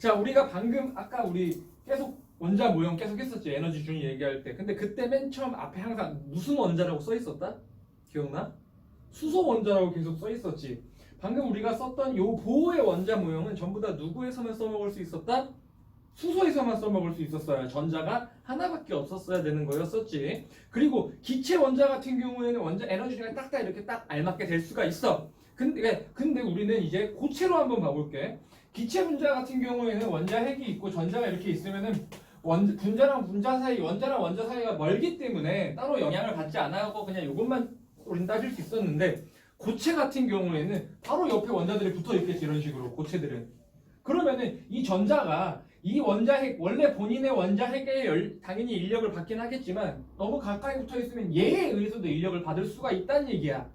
자, 우리가 방금 아까 우리 계속 원자 모형 계속 했었죠. 에너지 준위 얘기할 때. 근데 그때 맨 처음 앞에 항상 무슨 원자라고 써 있었다? 기억나? 수소 원자라고 계속 써 있었지. 방금 우리가 썼던 요 보호의 원자 모형은 전부 다 누구에서만 써먹을 수 있었다? 수소에서만 써먹을 수 있었어요. 전자가 하나밖에 없었어야 되는 거였었지. 그리고 기체 원자 같은 경우에는 원자 에너지가 딱딱 이렇게 딱 알맞게 될 수가 있어. 근데 우리는 이제 고체로 한번 봐볼게. 기체 분자 같은 경우에는 원자핵이 있고 전자가 이렇게 있으면은 분자랑 분자 사이, 원자랑 원자 사이가 멀기 때문에 따로 영향을 받지 않아고 그냥 이것만 우린 따질 수 있었는데, 고체 같은 경우에는 바로 옆에 원자들이 붙어 있겠지. 이런 식으로 고체들은. 그러면은 이 전자가 이 원자핵, 원래 본인의 원자핵에 당연히 인력을 받긴 하겠지만 너무 가까이 붙어 있으면 얘에 의해서도 인력을 받을 수가 있다는 얘기야.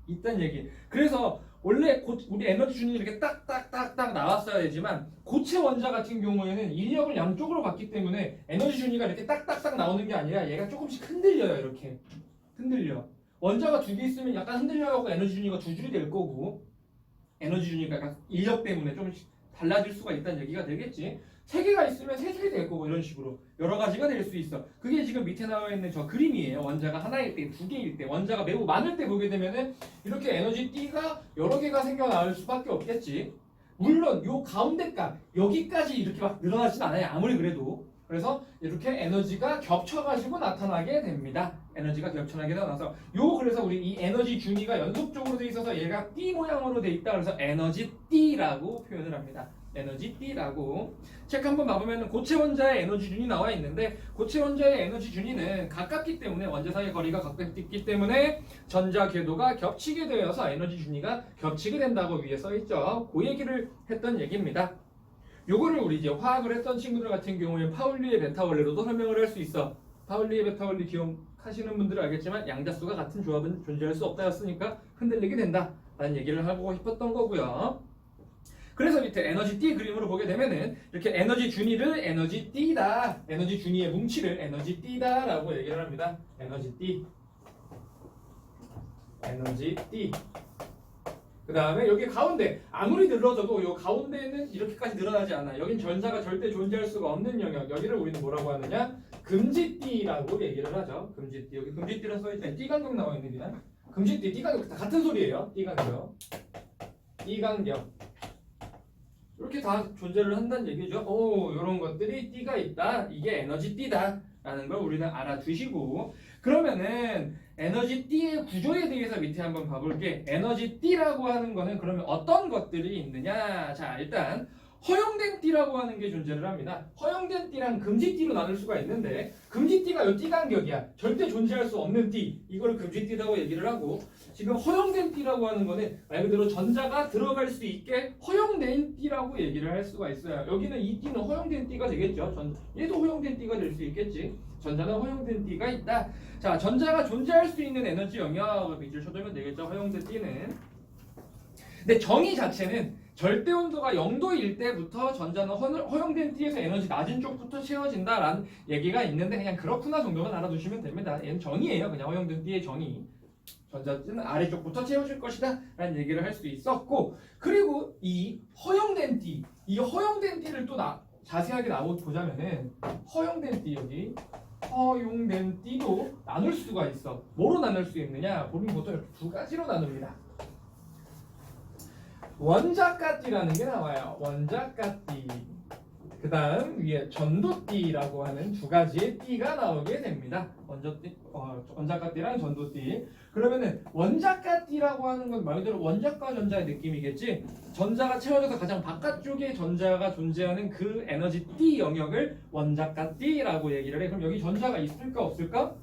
있다는 얘기. 그래서 원래 우리 에너지 준이 이렇게 딱딱딱딱 나왔어야 되지만 고체 원자 같은 경우에는 인력을 양쪽으로 받기 때문에 에너지 준위가 이렇게 딱딱딱 나오는 게 아니라 얘가 조금씩 흔들려요. 이렇게 흔들려. 원자가 두 개 있으면 약간 흔들려갖고 에너지 준위가 두 줄이 될 거고, 에너지 준위가 약간 인력 때문에 조금씩 달라질 수가 있다는 얘기가 되겠지. 세 개가 있으면 세 줄이 될 거고, 이런 식으로 여러 가지가 될 수 있어. 그게 지금 밑에 나와 있는 저 그림이에요. 원자가 하나일 때, 두 개일 때, 원자가 매우 많을 때 보게 되면은 이렇게 에너지 띠가 여러 개가 생겨나올 수밖에 없겠지. 물론 요 가운데가 여기까지 이렇게 막 늘어나진 않아요. 아무리 그래도. 그래서 이렇게 에너지가 겹쳐가지고 나타나게 됩니다. 에너지가 겹쳐나게 나타나서 그래서 우리 이 에너지 준위가 연속적으로 돼 있어서 얘가 띠 모양으로 돼 있다. 그래서 에너지 띠라고 표현을 합니다. 에너지 띠라고. 책 한번 봐보면 고체 원자의 에너지 준이 나와 있는데, 고체 원자의 에너지 준위는 가깝기 때문에, 원자 사이의 거리가 가깝기 때문에 전자 궤도가 겹치게 되어서 에너지 준위가 겹치게 된다고 위에 써 있죠. 그 얘기를 했던 얘기입니다. 요거를 우리 이제 화학을 했던 친구들 같은 경우에 파울리의 베타 원리로도 설명을 할 수 있어. 파울리의 베타 원리 기억하시는 분들은 알겠지만 양자수가 같은 조합은 존재할 수 없다였으니까 흔들리게 된다 라는 얘기를 하고 싶었던 거고요. 그래서 밑에 에너지 띠 그림으로 보게 되면은 이렇게 에너지 준위를 에너지 띠다, 에너지 준위의 뭉치를 에너지 띠다 라고 얘기를 합니다. 에너지 띠, 에너지 띠. 그 다음에 여기 가운데 아무리 늘어져도 이 가운데는 이렇게까지 늘어나지 않아. 여긴 전자가 절대 존재할 수가 없는 영역. 여기를 우리는 뭐라고 하느냐? 금지띠라고 얘기를 하죠. 금지띠. 여기 금지띠라고 써있잖아요. 띠간격 나와 있는 게. 금지띠, 띠간격 다 같은 소리예요. 띠간격, 띠간격. 이렇게 다 존재를 한다는 얘기죠. 이런 것들이 띠가 있다. 이게 에너지 띠다 라는 걸 우리는 알아두시고, 그러면은 에너지 띠의 구조에 대해서 밑에 한번 봐볼게. 에너지 띠라고 하는 거는 그러면 어떤 것들이 있느냐? 자, 일단 허용된 띠라고 하는 게 존재를 합니다. 허용된 띠랑 금지띠로 나눌 수가 있는데, 금지띠가 요 띠간격이야. 절대 존재할 수 없는 띠. 이걸 금지띠라고 얘기를 하고, 지금 허용된 띠라고 하는 거는 말 그대로 전자가 들어갈 수 있게 허용된 띠라고 얘기를 할 수가 있어요. 여기는 이 띠는 허용된 띠가 되겠죠. 얘도 허용된 띠가 될 수 있겠지. 전자는 허용된 띠가 있다. 자, 전자가 존재할 수 있는 에너지 영역을 밑줄 쳐주면 되겠죠. 허용된 띠는. 근데 정의 자체는 절대 온도가 0도일 때부터 전자는 허용된 띠에서 에너지 낮은 쪽부터 채워진다라는 얘기가 있는데, 그냥 그렇구나 정도만 알아두시면 됩니다. 얘는 정의예요. 그냥 허용된 띠의 정의. 전자는 아래쪽부터 채워질 것이다 라는 얘기를 할 수 있었고, 그리고 이 허용된 띠, 이 허용된 띠를 또 자세하게 보자면은 허용된 띠, 여기 허용된 띠도 나눌 수가 있어. 뭐로 나눌 수 있느냐? 보면 보통 이렇게 두 가지로 나눕니다. 원자가띠라는 게 나와요. 원자가띠. 그 다음 위에 전도띠라고 하는 두 가지의 띠가 나오게 됩니다. 원자가띠랑 전도띠. 그러면은 원자가띠라고 하는 건 말 그대로 원자과 전자의 느낌이겠지. 전자가 채워져서 가장 바깥쪽에 전자가 존재하는 그 에너지 띠 영역을 원자가띠라고 얘기를 해. 그럼 여기 전자가 있을까 없을까?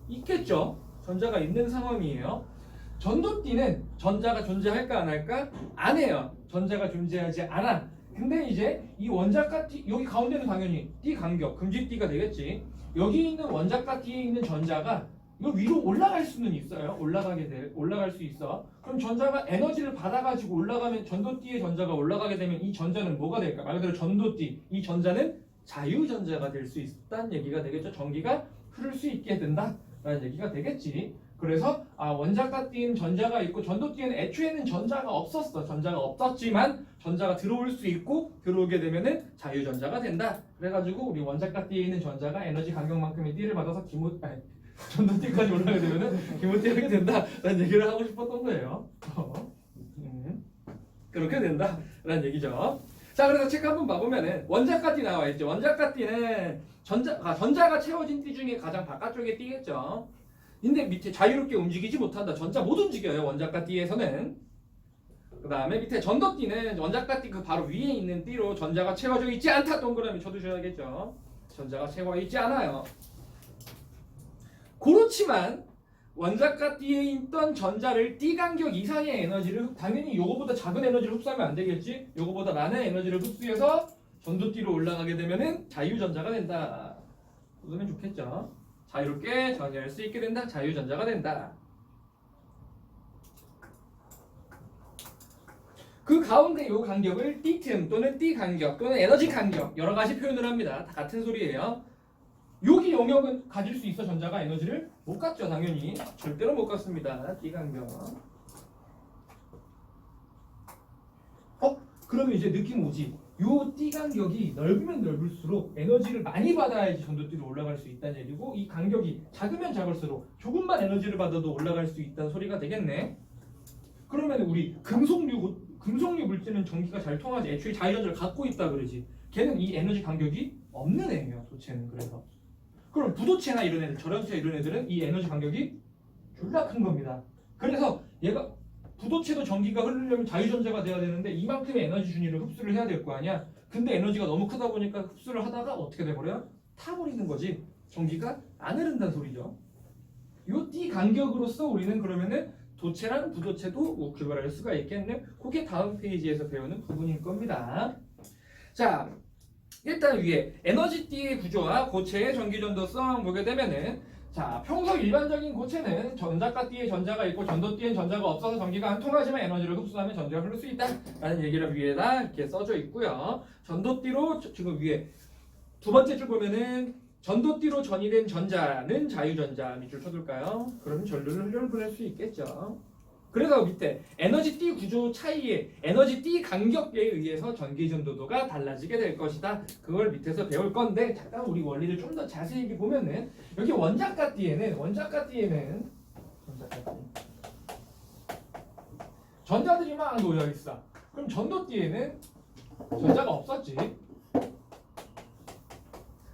있겠죠. 전자가 있는 상황이에요. 전도띠는 전자가 존재할까 안 할까? 안 해요. 전자가 존재하지 않아. 근데 이제 이 원자가띠, 여기 가운데는 당연히 띠 간격, 금지띠가 되겠지. 여기 있는 원자가띠에 있는 전자가 이거 위로 올라갈 수는 있어요. 올라갈 수 있어. 그럼 전자가 에너지를 받아가지고 올라가면, 전도띠의 전자가 올라가게 되면 이 전자는 뭐가 될까? 말 그대로 전도띠, 이 전자는 자유전자가 될 수 있다는 얘기가 되겠죠. 전기가 흐를 수 있게 된다라는 얘기가 되겠지. 그래서 원자가 띈 전자가 있고 전도띠에는 애초에는 전자가 없었어. 전자가 없었지만 전자가 들어올 수 있고 들어오게 되면은 자유전자가 된다. 그래가지고 우리 원자가 띠에 있는 전자가 에너지 간격만큼의 띠를 받아서 전도띠까지 올라가게 되면은 기모띠하게 된다라는 얘기를 하고 싶었던 거예요. 그렇게 된다라는 얘기죠. 자, 그래서 책 한번 봐보면은 원자가 띠 나와 있죠. 원자가 띠는 전자가 채워진 띠 중에 가장 바깥쪽에 띠겠죠. 근데 밑에 자유롭게 움직이지 못한다. 전자 못 움직여요. 원자가 띠에서는. 그 다음에 밑에 전도띠는 원자가 띠 그 바로 위에 있는 띠로 전자가 채워져 있지 않다. 동그라미 쳐두셔야겠죠. 전자가 채워 있지 않아요. 그렇지만 원자가 띠에 있던 전자를 띠 간격 이상의 에너지를 당연히 요거보다 작은 에너지를 흡수하면 안 되겠지. 요거보다 많은 에너지를 흡수해서 전도띠로 올라가게 되면은 자유전자가 된다. 그러면 좋겠죠. 자유롭게 전이할 수 있게 된다. 자유전자가 된다. 그 가운데 요 간격을 띠틈 또는 띠 간격 또는 에너지 간격 여러 가지 표현을 합니다. 다 같은 소리예요. 여기 영역은 가질 수 있어. 전자가 에너지를 못 갖죠. 당연히 절대로 못 갖습니다. 띠 간격. 그러면 이제 느낌 오지. 요 띠 간격이 넓으면 넓을수록 에너지를 많이 받아야지 전도띠로 올라갈 수 있다는 얘기고, 이 간격이 작으면 작을수록 조금만 에너지를 받아도 올라갈 수 있다는 소리가 되겠네. 그러면 우리 금속류 물질은 전기가 잘 통하지. 애초에 자유전자를 갖고 있다 그러지. 걔는 이 에너지 간격이 없는 애예요. 도체는. 그래서 그럼 부도체나 이런 애들, 절연체 이런 애들은 이 에너지 간격이 졸라 큰 겁니다. 그래서 얘가 부도체도 전기가 흐르려면 자유전자가 돼야 되는데 이만큼의 에너지 준위를 흡수를 해야 될 거 아니야. 근데 에너지가 너무 크다 보니까 흡수를 하다가 어떻게 돼버려요? 타버리는 거지. 전기가 안 흐른다는 소리죠. 요 띠 간격으로서 우리는 그러면은 도체랑 부도체도 구별할 수가 있겠네. 그게 다음 페이지에서 배우는 부분일 겁니다. 자, 일단 위에 에너지 띠의 구조와 고체의 전기전도성 보게 되면은, 자, 평소 일반적인 고체는 전자가 띠에 전자가 있고 전도띠엔 전자가 없어서 전기가 안 통하지만 에너지를 흡수하면 전기가 흐를 수 있다라는 얘기를 위에다 이렇게 써져 있고요. 전도띠로 지금 위에 두 번째 줄 보면은 전도띠로 전이된 전자는 자유전자 밑줄 쳐둘까요? 그러면 전류를 흘려보낼 수 있겠죠. 그래서 밑에 에너지 띠 구조 차이에 에너지 띠 간격에 의해서 전기 전도도가 달라지게 될 것이다. 그걸 밑에서 배울 건데, 잠깐 우리 원리를 좀 더 자세히 보면은 여기 원자가 띠에는 전자들이 막 놓여 있어. 그럼 전도띠에는 전자가 없었지.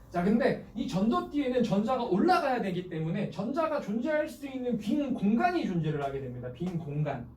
자, 근데 이 전도띠에는 전자가 올라가야 되기 때문에 전자가 존재할 수 있는 빈 공간이 존재를 하게 됩니다. 빈 공간.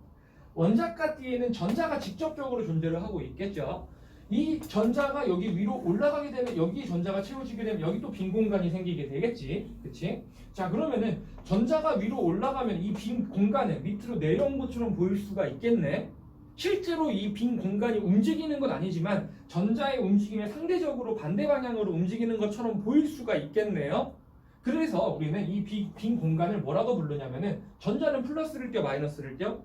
원자가 띠에는 전자가 직접적으로 존재를 하고 있겠죠. 이 전자가 여기 위로 올라가게 되면 여기 전자가 채워지게 되면 여기 또 빈 공간이 생기게 되겠지. 그치? 자, 그러면은 전자가 위로 올라가면 이 빈 공간은 밑으로 내려온 것처럼 보일 수가 있겠네. 실제로 이 빈 공간이 움직이는 건 아니지만 전자의 움직임에 상대적으로 반대 방향으로 움직이는 것처럼 보일 수가 있겠네요. 그래서 우리는 이 빈 공간을 뭐라고 부르냐면은, 전자는 플러스를 띄워 마이너스를 띄워?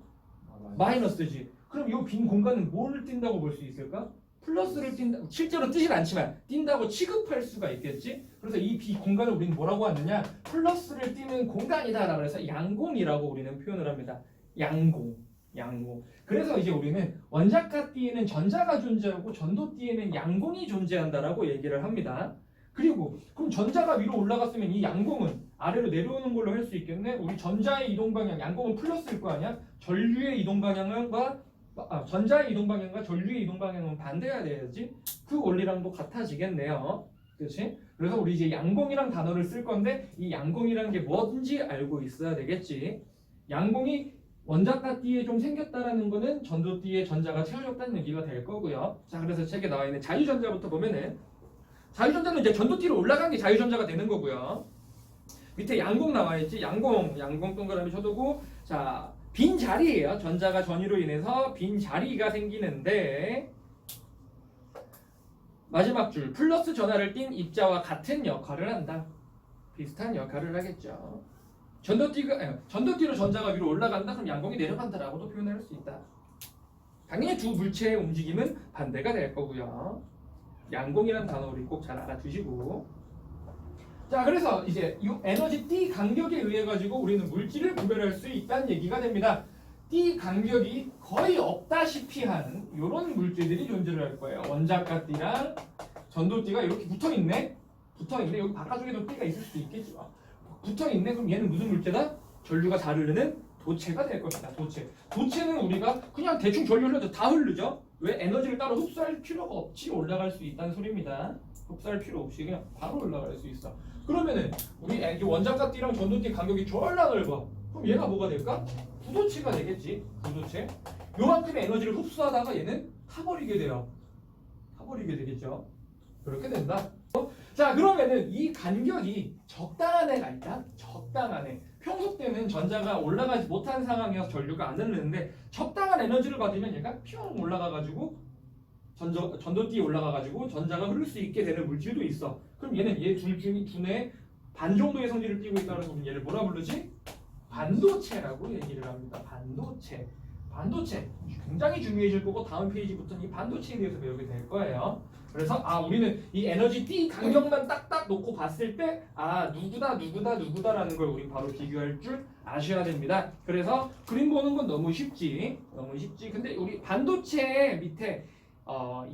마이너스지. 그럼 이 빈 공간은 뭘 띈다고 볼 수 있을까? 플러스를 띈다. 실제로 뜨진 않지만 띈다고 취급할 수가 있겠지. 그래서 이 빈 공간을 우리는 뭐라고 하느냐? 플러스를 띄는 공간이다라고 해서 양공이라고 우리는 표현을 합니다. 양공. 그래서 이제 우리는 원자가 띠에는 전자가 존재하고 전도띠에는 양공이 존재한다라고 얘기를 합니다. 그리고 그럼 전자가 위로 올라갔으면 이 양공은 아래로 내려오는 걸로 할 수 있겠네. 우리 전자의 이동 방향, 양공은 플러스일 거 아니야? 전류의 이동 방향과 전자의 이동 방향과 전류의 이동 방향은 반대가 돼야지. 그 원리랑도 같아지겠네요. 그렇지? 그래서 우리 이제 양공이란 단어를 쓸 건데, 이 양공이라는 게 뭔지 알고 있어야 되겠지. 양공이 원자가 띠에 좀 생겼다라는 거는 전도띠에 전자가 채워졌다는 얘기가 될 거고요. 자, 그래서 책에 나와 있는 자유전자부터 보면은, 자유전자는 이제 전도띠로 올라간 게 자유전자가 되는 거고요. 밑에 양공 나와 있지. 양공 동그라미 쳐두고, 자, 빈 자리예요. 전자가 전위로 인해서 빈 자리가 생기는데, 마지막 줄 플러스 전하를 띤 입자와 같은 역할을 한다. 비슷한 역할을 하겠죠. 전도띠로 전자가 위로 올라간다. 그럼 양공이 내려간다라고도 표현할 수 있다. 당연히 두 물체의 움직임은 반대가 될 거고요. 양공이라는 단어 우리 꼭 잘 알아두시고, 자, 그래서 이제 이 에너지 T 간격에 의해 가지고 우리는 물질을 구별할 수 있다는 얘기가 됩니다. T 간격이 거의 없다시피 하는 이런 물질들이 존재를 할 거예요. 원자가 T랑 전도띠가 이렇게 붙어 있네. 여기 바깥쪽에도 T가 있을 수도 있겠지만 붙어 있네. 그럼 얘는 무슨 물체다? 전류가 잘 흐르는 도체가 될 겁니다. 도체는 우리가 그냥 대충 전류 흘려도 다 흐르죠. 왜? 에너지를 따로 흡수할 필요가 없이 올라갈 수 있다는 소리입니다. 흡수할 필요 없이 그냥 바로 올라갈 수 있어. 그러면은 우리 원자가 T랑 전도띠 간격이 졸라 넓어. 그럼 얘가 뭐가 될까? 부도체가 되겠지. 부도체. 요만큼의 에너지를 흡수하다가 얘는 타버리게 돼요. 타버리게 되겠죠. 그렇게 된다. 자, 그러면은 이 간격이 적당한 애가 있다. 적당한 애. 평소 때는 전자가 올라가지 못한 상황이어서 전류가 안 흐르는데 적당한 에너지를 받으면 얘가 뿅 올라가가지고 전도띠에 올라가가지고 전자가 흐를 수 있게 되는 물질도 있어. 그럼 얘는 얘 둘 중에 두뇌 반 정도의 성질을 띠고 있다는 거면 얘를 뭐라 부르지? 반도체라고 얘기를 합니다. 반도체. 굉장히 중요해질 거고 다음 페이지부터는 이 반도체에 대해서 배우게 될 거예요. 그래서 우리는 이 에너지 T 간격만 딱딱 놓고 봤을 때 누구다라는 걸 우리 바로 비교할 줄 아셔야 됩니다. 그래서 그림 보는 건 너무 쉽지. 근데 우리 반도체 밑에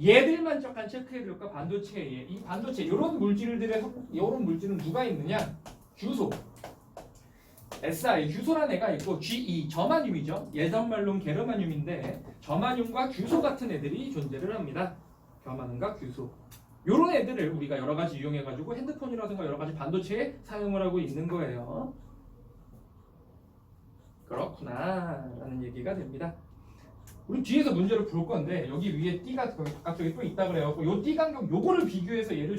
얘들만 잠깐 체크해 볼까? 반도체에 이 반도체 이런 물질은 누가 있느냐? 규소. Si 규소라는 애가 있고 Ge 저마뇽이죠. 예전말로는 게르마늄인데 저마뇽과 규소 같은 애들이 존재를 합니다. 저마뇽과 규소. 요런 애들을 우리가 여러 가지 이용해 가지고 핸드폰이라든가 여러 가지 반도체에 사용을 하고 있는 거예요. 그렇구나라는 얘기가 됩니다. 우리 뒤에서 문제를 볼 건데 여기 위에 T가 바깥쪽에 또 있다 그래갖고 요 T 간격 요거를 비교해서 얘를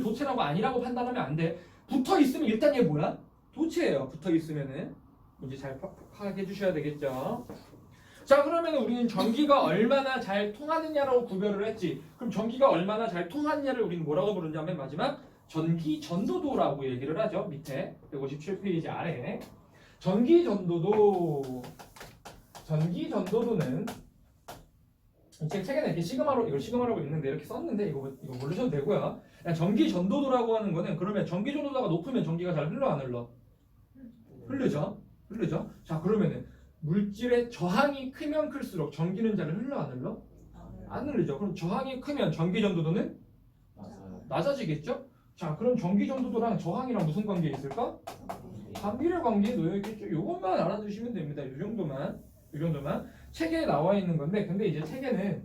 도체라고 아니라고 판단하면 안 돼. 붙어 있으면 일단 얘 뭐야? 도체예요. 붙어 있으면은 문제 잘 파악해 주셔야 되겠죠. 자, 그러면 우리는 전기가 얼마나 잘 통하느냐라고 구별을 했지. 그럼 전기가 얼마나 잘 통하느냐를 우리는 뭐라고 부르냐면 마지막 전기 전도도라고 얘기를 하죠. 밑에 157페이지 아래에 전기 전도도는 책에는 이렇게 시그마라고 있는데 이렇게 썼는데 이거 모르셔도 되고요. 전기 전도도라고 하는 거는 그러면 전기 전도도가 높으면 전기가 잘 흘러 안 흘러? 흐르죠. 자, 그러면은 물질의 저항이 크면 클수록 전기는 잘 흘러 안 흘러? 안 흐르죠. 그럼 저항이 크면 전기 전도도는 낮아지겠죠? 자, 그럼 전기 전도도랑 저항이랑 무슨 관계에 있을까? 반비례 관계에 놓여 있겠죠. 이것만 알아두시면 됩니다. 이 정도만. 책에 나와 있는 건데, 근데 이제 책에는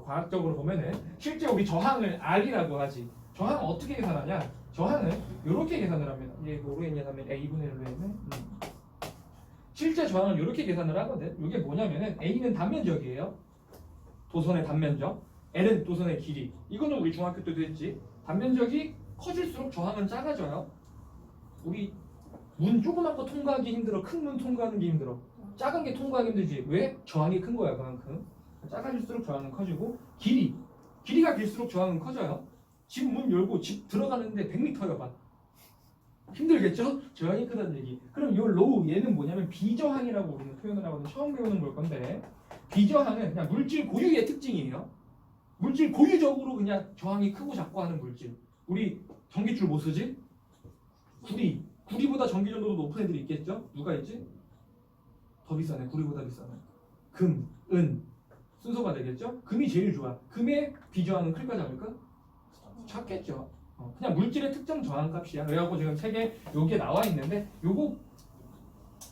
과학적으로 보면은 실제 우리 저항을 R이라고 하지. 저항 어떻게 계산하냐? 저항은 이렇게 계산을 합니다. 이게 뭐로 했냐면 A분의 1로 했네. 실제 저항은 이렇게 계산을 하거든. 이게 뭐냐면은 A는 단면적이에요. 도선의 단면적. L은 도선의 길이. 이거는 우리 중학교 때도 했지. 단면적이 커질수록 저항은 작아져요. 우리 문 조그만 거 통과하기 힘들어. 큰 문 통과하는 게 힘들어. 작은 게 통과하기 힘들지. 왜? 저항이 큰 거야. 그만큼. 작아질수록 저항은 커지고 길이가 길수록 저항은 커져요. 집 문 열고 집 들어가는데 100m여 봐. 힘들겠죠? 저항이 크다는 얘기. 그럼 요 로우 얘는 뭐냐면 비저항이라고 우리는 표현을 하거든요. 처음 배우는 걸 건데 비저항은 그냥 물질 고유의 특징이에요. 물질 고유적으로 그냥 저항이 크고 작고 하는 물질. 우리 전기줄 뭐 쓰지? 구리보다 전기 전도도 높은 애들이 있겠죠? 누가 있지? 더 비싸네. 구리보다 비싸네. 금, 은 순서가 되겠죠? 금이 제일 좋아. 금의 비저항은 클까 작을까? 작겠죠. 그냥 물질의 특정 저항값이야. 그래갖고 지금 책에 요게 나와 있는데 요거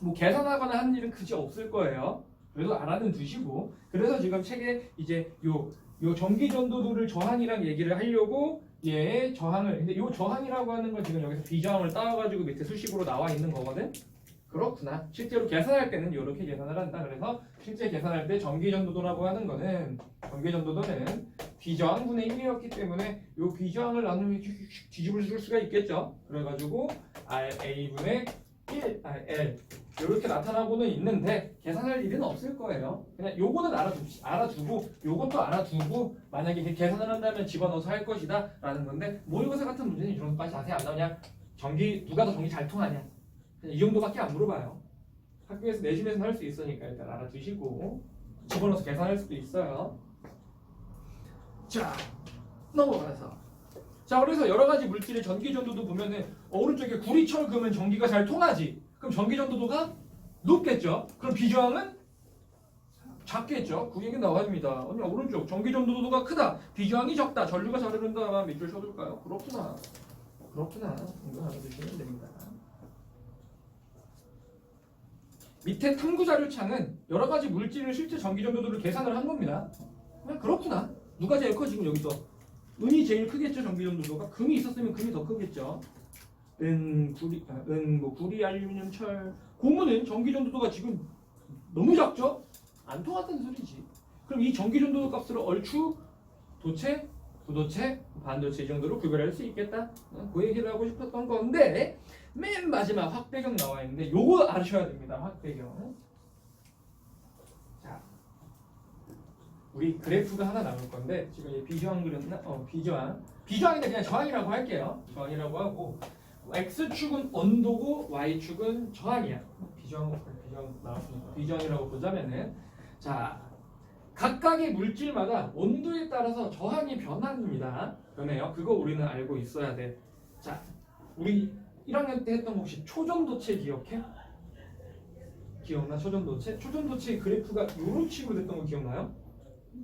뭐 계산하거나 하는 일은 그지 없을 거예요. 그래도 알아는 두시고. 그래서 지금 책에 이제 요 전기 전도도를 저항이랑 얘기를 하려고 얘의 저항을 근데 요 저항이라고 하는 건 지금 여기서 비저항을 따와가지고 밑에 수식으로 나와 있는 거거든. 그렇구나. 실제로 계산할 때는 이렇게 계산을 한다. 그래서 실제 계산할 때 전기 전도도라고 하는 거는 비저항분의 1이었기 때문에 이 비저항을 나누면 뒤집을 줄 수가 있겠죠. 그래가지고 A분의 1, L 이렇게 나타나고는 있는데 계산할 일은 없을 거예요. 그냥 요거는 알아두고 요것도 알아두고 만약에 계산을 한다면 집어넣어서 할 것이다 라는 건데 모의고사 같은 문제는 이런 것까지 자세히 안 나오냐. 누가 더 전기 잘 통하냐. 이 정도밖에 안 물어봐요. 학교에서 내신에서는 할 수 있으니까 일단 알아두시고 집어넣어서 계산할 수도 있어요. 자, 넘어가서 자, 그래서 여러 가지 물질의 전기 전도도 보면은 오른쪽에 구리, 철, 금은 전기가 잘 통하지. 그럼 전기 전도도가 높겠죠. 그럼 비저항은 작겠죠. 그 얘기 나와줍니다. 오른쪽 전기 전도도가 크다. 비저항이 적다. 전류가 잘 흐른다. 밑줄 쳐둘까요? 그렇구나. 이거 알아두시면 됩니다. 밑에 탐구 자료창은 여러 가지 물질의 실제 전기 전도도를 계산을 한 겁니다. 그렇구나. 누가 제일 커 지금 여기서? 은이 제일 크겠죠. 전기 전도도가. 금이 있었으면 금이 더 크겠죠. 구리, 알루미늄, 철. 고무는 전기 전도도가 지금 너무 작죠? 안 통한다는 소리지. 그럼 이 전기 전도도 값으로 얼추 도체, 부도체, 반도체 정도로 구별할 수 있겠다. 그 얘기를 하고 싶었던 건데 맨 마지막 확배경 나와 있는데 요거 아셔야 됩니다. 확배경. 자, 우리 그래프가 하나 나올 건데 지금 얘 비저항 그렸나? 비저항인데 그냥 저항이라고 할게요. 저항이라고 하고 x축은 온도고 y축은 저항이야. 비저항 나왔으니까 비저항이라고 보자면은 자, 각각의 물질마다 온도에 따라서 저항이 변합니다. 변해요. 그거 우리는 알고 있어야 돼. 자, 우리 1학년 때 했던 거 혹시 초전도체 기억해? 기억나? 초전도체? 초전도체 그래프가 요런 식으로 됐던 거 기억나요?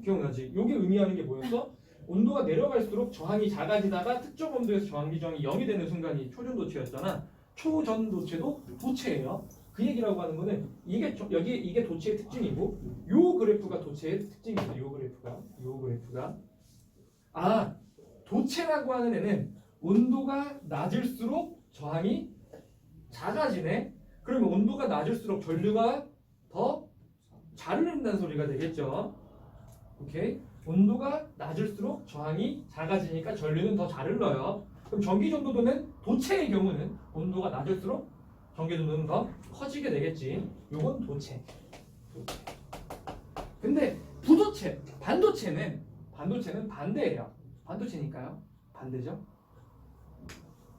기억나지? 요게 의미하는 게 뭐였어? 온도가 내려갈수록 저항이 작아지다가 특정 온도에서 저항 기정이 0이 되는 순간이 초전도체였잖아. 초전도체도 도체예요. 그 얘기라고 하는 거는 이게 도체의 특징이고 요 그래프가 도체의 특징이죠. 요 그래프가 도체라고 하는 애는 온도가 낮을수록 저항이 작아지네. 그러면 온도가 낮을수록 전류가 더 잘 흐른다는 소리가 되겠죠. 오케이? 온도가 낮을수록 저항이 작아지니까 전류는 더 잘 흘러요. 그럼 전기 전도도는 도체의 경우는 온도가 낮을수록 전기 전도는 더 커지게 되겠지. 요건 도체. 근데 부도체, 반도체는 반대예요. 반도체니까요. 반대죠.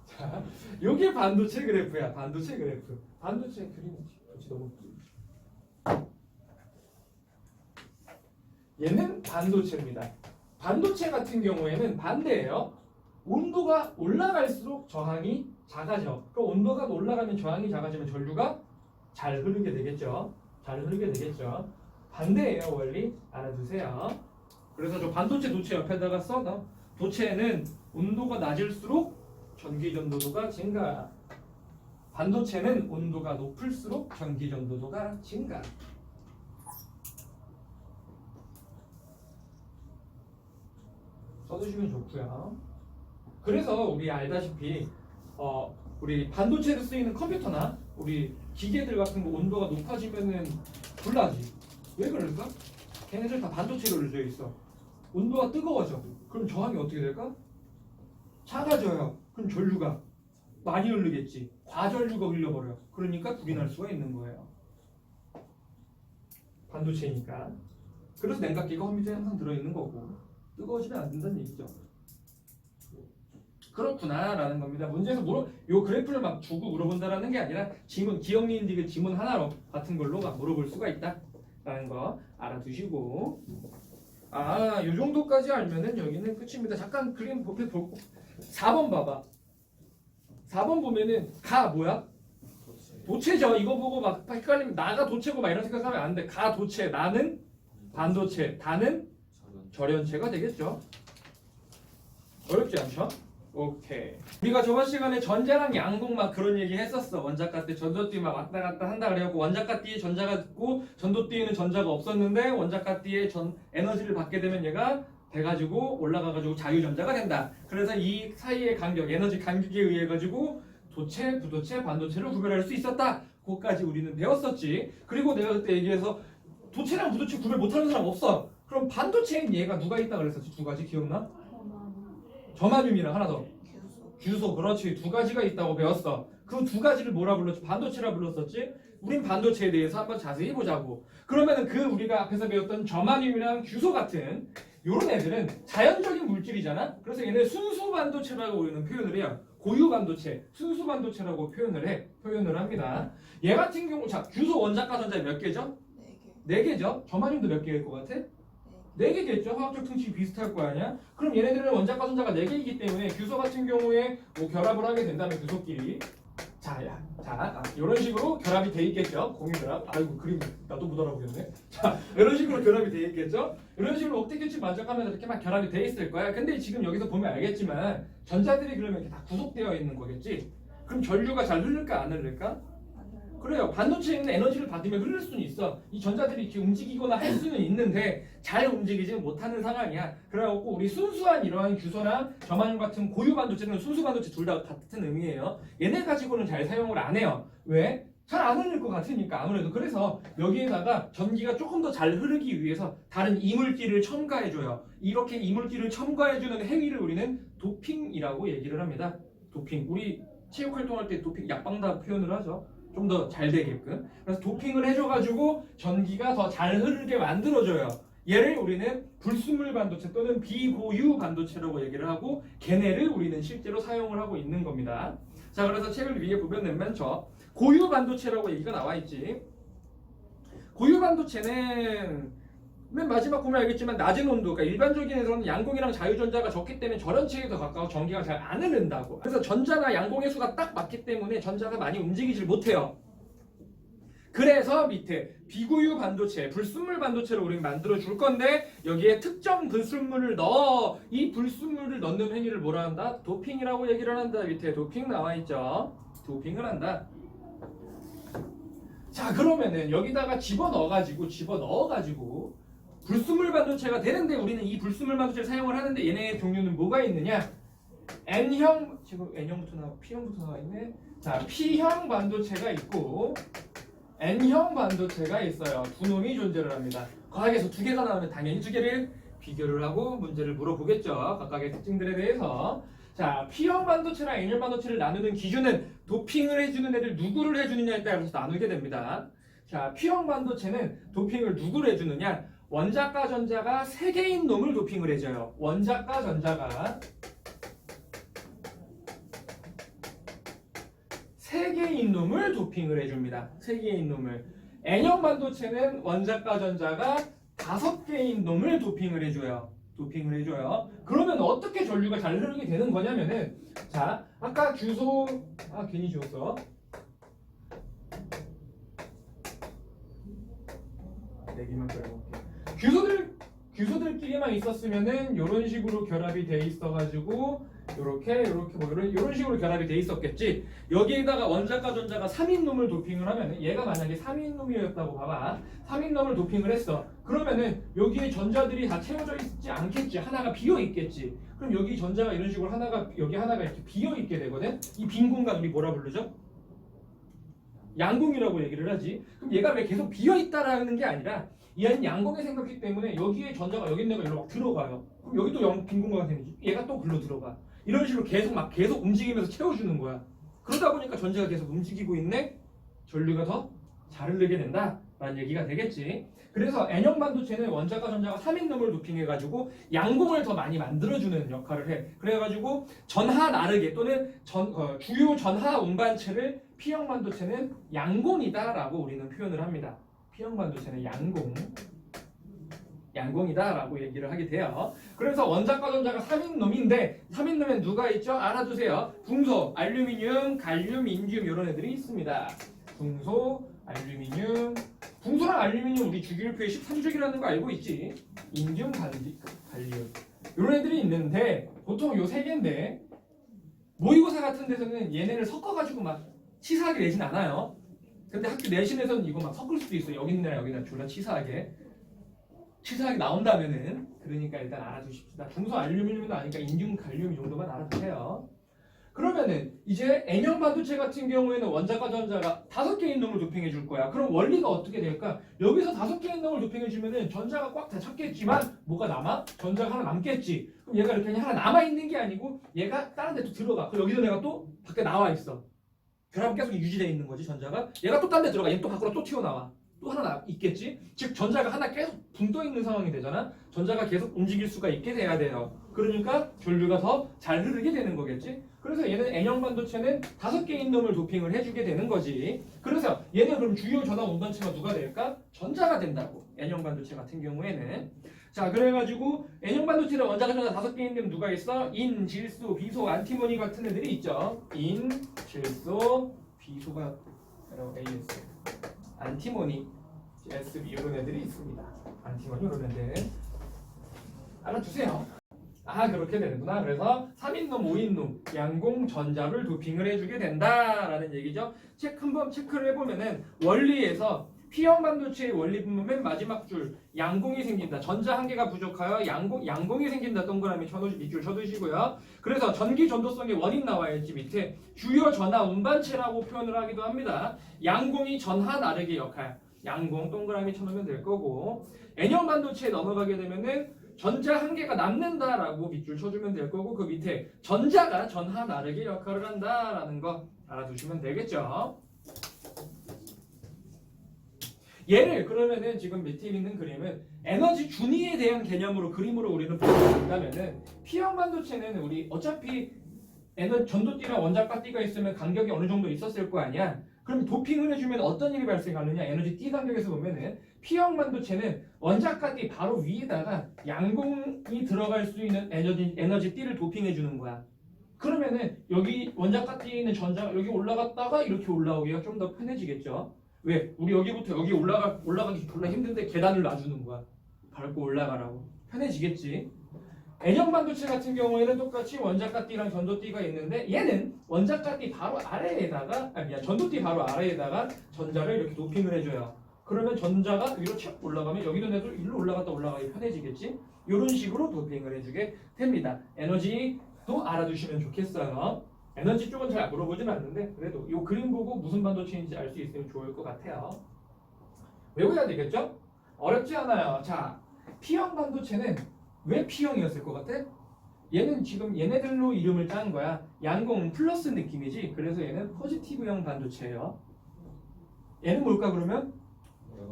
자, 요게 반도체 그래프야. 반도체 그래프. 반도체 그림 너무 얘는 반도체입니다. 반도체 같은 경우에는 반대예요. 온도가 올라갈수록 저항이 작아져. 그럼 온도가 올라가면 저항이 작아지면 전류가 잘 흐르게 되겠죠. 반대예요, 원리. 알아두세요. 그래서 저 반도체 도체 옆에다가 써놔. 도체는 온도가 낮을수록 전기 전도도가 증가. 반도체는 온도가 높을수록 전기 전도도가 증가. 써두시면 좋고요. 그래서 우리 알다시피 우리 반도체로 쓰이는 컴퓨터나 우리 기계들 같은 거 온도가 높아지면은 불나지. 왜 그럴까? 걔네들 다 반도체로 되어 있어. 온도가 뜨거워져. 그럼 저항이 어떻게 될까? 작아져요. 그럼 전류가 많이 흐르겠지. 과전류가 흘려버려. 그러니까 불이 날 수가 있는 거예요. 반도체니까. 그래서 냉각기가 컴퓨터에 항상 들어있는 거고 뜨거워지면 안 된다는 얘기죠. 그렇구나 라는 겁니다. 문제에서 요 그래프를 막 주고 물어본다라는 게 아니라 지문, 기억니인지그 지문 하나로 같은 걸로 막 물어볼 수가 있다 라는 거 알아두시고 요 정도까지 알면은 여기는 끝입니다. 잠깐 그림 볼고 4번 봐봐. 4번 보면은 가 뭐야? 도체죠. 이거 보고 막 헷갈리면 나가 도체고 막 이런 생각하면 안 돼. 가 도체, 나는 반도체, 다는 절연체가 되겠죠. 어렵지 않죠? 오케이. 우리가 저번 시간에 전자랑 양극 막 그런 얘기 했었어. 원자가 때 전도띠 막 왔다 갔다 한다 그래갖고 원자가 띠에 전자가 있고 전도띠에는 전자가 없었는데 원자가 띠에 에너지를 받게 되면 얘가 돼가지고 올라가가지고 자유전자가 된다. 그래서 이 사이의 간격, 에너지 간격에 의해 가지고 도체, 부도체, 반도체를 구별할 수 있었다. 그것까지 우리는 배웠었지. 그리고 내가 그때 얘기해서 도체랑 부도체 구별 못하는 사람 없어. 그럼 반도체인 얘가 누가 있다 그랬었지? 두 가지 기억나? 저마뮴이랑 하나 더 규소. 그렇지. 두 가지가 있다고 배웠어. 그 두 가지를 뭐라 불렀지? 반도체라 불렀었지? 우린 반도체에 대해서 한번 자세히 보자고. 그러면은 그 우리가 앞에서 배웠던 저마뮴이랑 규소 같은 요런 애들은 자연적인 물질이잖아. 그래서 얘네 순수 반도체라고 우리는 표현을 해요. 고유 반도체, 순수 반도체라고 표현을 합니다. 얘 같은 경우 자 규소 원자가 전자 몇 개죠? 4개. 4개죠. 저마뮴도 몇 개일 것 같아? 4개겠죠. 화학적 특징이 비슷할 거 아니야. 그럼 얘네들은 원자과 전자가 4개이기 때문에 규소 같은 경우에 뭐 결합을 하게 된다면 규소끼리 이런 식으로 결합이 돼 있겠죠. 공유결합. 아이고 그림 나도 못 알아보겠네. 자 이런 식으로 결합이 돼 있겠죠. 이런 식으로 옥텟균층 만족하면서 이렇게 막 결합이 돼 있을 거야. 근데 지금 여기서 보면 알겠지만 전자들이 그러면 이렇게 다 구속되어 있는 거겠지. 그럼 전류가 잘 흐를까 안 흐를까? 그래요. 반도체에는 에너지를 받으면 흐를 수는 있어. 이 전자들이 이렇게 움직이거나 할 수는 있는데 잘 움직이지는 못하는 상황이야. 그래갖고 우리 순수한 이러한 규소나 저만 같은 고유 반도체는 순수 반도체 둘 다 같은 의미예요. 얘네 가지고는 잘 사용을 안 해요. 왜? 잘 안 흐를 것 같으니까 아무래도. 그래서 여기에다가 전기가 조금 더 잘 흐르기 위해서 다른 이물질을 첨가해줘요. 이렇게 이물질을 첨가해주는 행위를 우리는 도핑이라고 얘기를 합니다. 도핑. 우리 체육 활동할 때 도핑 약방다 표현을 하죠. 좀 더 잘 되게끔. 그래서 도핑을 해줘가지고 전기가 더 잘 흐르게 만들어줘요. 얘를 우리는 불순물 반도체 또는 비고유 반도체라고 얘기를 하고 걔네를 우리는 실제로 사용을 하고 있는 겁니다. 자, 그래서 책을 위에 보면 맨 처음 고유 반도체라고 얘기가 나와 있지. 고유 반도체는 맨 마지막 보면 알겠지만 낮은 온도, 그러니까 일반적인에서는 양공이랑 자유전자가 적기 때문에 저런체에 더 가까워 전기가 잘 안 흐른다고. 그래서 전자나 양공의 수가 딱 맞기 때문에 전자가 많이 움직이질 못해요. 그래서 밑에 비고유 반도체, 불순물 반도체를 우리가 만들어 줄 건데 여기에 특정 불순물을 넣어. 이 불순물을 넣는 행위를 뭐라 한다? 도핑이라고 얘기를 한다. 밑에 도핑 나와 있죠. 도핑을 한다. 자, 그러면은 여기다가 집어넣어가지고 불순물 반도체가 되는데 우리는 이 불순물 반도체를 사용을 하는데 얘네의 종류는 뭐가 있느냐? N형, 지금 N형부터 나와, P형부터 나와 있네. 자, P형 반도체가 있고 N형 반도체가 있어요. 두 놈이 존재를 합니다. 과학에서 2개가 나오면 당연히 2개를 비교를 하고 문제를 물어보겠죠. 각각의 특징들에 대해서. 자, P형 반도체랑 N형 반도체를 나누는 기준은 도핑을 해주는 애들 누구를 해주느냐에 따라서 나누게 됩니다. 자, P형 반도체는 도핑을 누구를 해주느냐? 원자과 전자가 3개인 놈을 도핑을 해줘요. 원자과 전자가 3개인 놈을 도핑을 해줍니다. 3개인 놈을. N형 반도체는 원자과 전자가 5개인 놈을 도핑을 해줘요. 도핑을 해줘요. 그러면 어떻게 전류가 잘 흐르게 되는 거냐면은, 자, 아까 규소, 괜히 지웠어. 내기만 빼볼게. 규소들끼리만 있었으면은 이런 식으로 결합이 돼 있어가지고 이렇게 뭐 이런 식으로 결합이 돼 있었겠지. 여기에다가 원자과 전자가 3인 놈을 도핑을 하면은 얘가 만약에 3인 놈이었다고 봐봐. 3인 놈을 도핑을 했어. 그러면은 여기에 전자들이 다 채워져 있지 않겠지. 하나가 비어 있겠지. 그럼 여기 전자가 이런 식으로 여기 하나가 이렇게 비어 있게 되거든. 이 빈 공간 우리 뭐라 부르죠? 양공이라고 얘기를 하지. 그럼 얘가 왜 계속 비어 있다라는 게 아니라 얘는 양공에 생겼기 때문에 여기에 전자가 여기 있는 거 이리로 막 들어가요. 그럼 여기도 빈 공간이 생기지. 얘가 또 글로 들어가. 이런 식으로 계속 움직이면서 채워주는 거야. 그러다 보니까 전자가 계속 움직이고 있네. 전류가 더 잘 흐르게 된다라는 얘기가 되겠지. 그래서 N형 반도체는 원자과 전자가 3인 놈을 도핑해가지고 양공을 더 많이 만들어주는 역할을 해. 그래가지고 전하 나르게 또는 주요 전하 운반체를 P형 반도체는 양공이다라고 우리는 표현을 합니다. P형 반도체는 양공이다라고 얘기를 하게 돼요. 그래서 원자과 전자가 3인 놈인데 3인 놈엔 누가 있죠? 알아두세요. 붕소, 알루미늄, 갈륨, 인듐 이런 애들이 있습니다. 붕소, 알루미늄, 붕소랑 알루미늄 우리 주기율표에 13주기라는 거 알고 있지? 인듐, 갈륨 이런 애들이 있는데 보통 요 3개인데 모의고사 같은 데서는 얘네를 섞어가지고 막 치사하게 내진 않아요. 근데 학교 내신에서는 이거 막 섞을 수도 있어요. 여기 있는 여기나 졸라 치사하게 나온다면은. 그러니까 일단 알아두십시다. 붕소 알루미늄은 아니니까 인듐 갈륨 이 정도만 알아두세요. 그러면은 이제 N형 반도체 같은 경우에는 원자과 전자가 5개인 놈을 도핑해 줄 거야. 그럼 원리가 어떻게 될까? 여기서 5개인 놈을 도핑해 주면은 전자가 꽉 다 찼겠지만 뭐가 남아? 전자가 하나 남겠지. 그럼 얘가 이렇게 하나 남아 있는 게 아니고 얘가 다른 데 또 들어가. 그럼 여기서 내가 또 밖에 나와 있어. 결합은 계속 유지되어 있는 거지. 전자가 얘가 또 딴 데 들어가. 얘는 또 밖으로 또 튀어나와. 또 하나 있겠지. 즉 전자가 하나 계속 붕 떠 있는 상황이 되잖아. 전자가 계속 움직일 수가 있게 돼야 돼요. 그러니까 전류가 더 잘 흐르게 되는 거겠지. 그래서 얘는 N형 반도체는 5개의 놈을 도핑을 해주게 되는 거지. 그래서 얘는 그럼 주요 전압 운반체가 누가 될까? 전자가 된다고. N형 반도체 같은 경우에는. 자, 그래가지고 N형 반도체는 원자가 전자 5개인 데면 누가 있어? 인, 질소, 비소, 안티모니 같은 애들이 있죠. 인, 질소, 비소가 AS, 안티모니, SB 이런 애들이 있습니다. 안티모니 이런 애들 알아두세요. 아, 그렇게 되는구나. 그래서 3인놈, 5인놈 양공 전자를 도핑을 해주게 된다라는 얘기죠. 한번 체크를 해보면은 원리에서 P형 반도체의 원리 보면 맨 마지막 줄 양공이 생긴다. 전자 한 개가 부족하여 양공이 생긴다. 동그라미 밑줄 쳐두시고요. 그래서 전기 전도성의 원인 나와야지. 밑에 주요 전하 운반체라고 표현을 하기도 합니다. 양공이 전하 나르기 역할. 양공 동그라미 쳐놓으면 될 거고, N형 반도체에 넘어가게 되면은 전자 한 개가 남는다라고 밑줄 쳐주면 될 거고, 그 밑에 전자가 전하 나르기 역할을 한다라는 거 알아두시면 되겠죠. 얘를 그러면은 지금 밑에 있는 그림은 에너지 준위에 대한 개념으로 그림으로 우리는 보여준다면은 P형 반도체는 우리 어차피 전도띠랑 원자가 띠가 있으면 간격이 어느 정도 있었을 거 아니야. 그럼 도핑을 해주면 어떤 일이 발생하느냐? 에너지 띠 간격에서 보면은 P형 반도체는 원자가 띠 바로 위에다가 양공이 들어갈 수 있는 에너지 띠를 도핑해 주는 거야. 그러면은 여기 원자가 띠에 있는 전자가 여기 올라갔다가 이렇게 올라오기가 좀 더 편해지겠죠. 왜? 우리 여기부터 여기 올라가기 졸라 힘든데 계단을 놔주는 거야. 밟고 올라가라고. 편해지겠지. N형 반도체 같은 경우에는 똑같이 원자가띠랑 전도띠가 있는데 얘는 원자가띠 바로 아래에다가 전도띠 바로 아래에다가 전자를 이렇게 도핑을 해줘요. 그러면 전자가 위로 착 올라가면 여기도 내도 일로 올라갔다 올라가기 편해지겠지. 이런 식으로 도핑을 해주게 됩니다. 에너지도 알아두시면 좋겠어요. 에너지 쪽은 잘 물어보진 않는데 그래도 이 그림 보고 무슨 반도체인지 알 수 있으면 좋을 것 같아요. 외워야 되겠죠? 어렵지 않아요. 자, P형 반도체는 왜 P형이었을 것 같아? 얘는 지금 얘네들로 이름을 짠 거야. 양공 플러스 느낌이지. 그래서 얘는 포지티브형 반도체예요. 얘는 뭘까 그러면?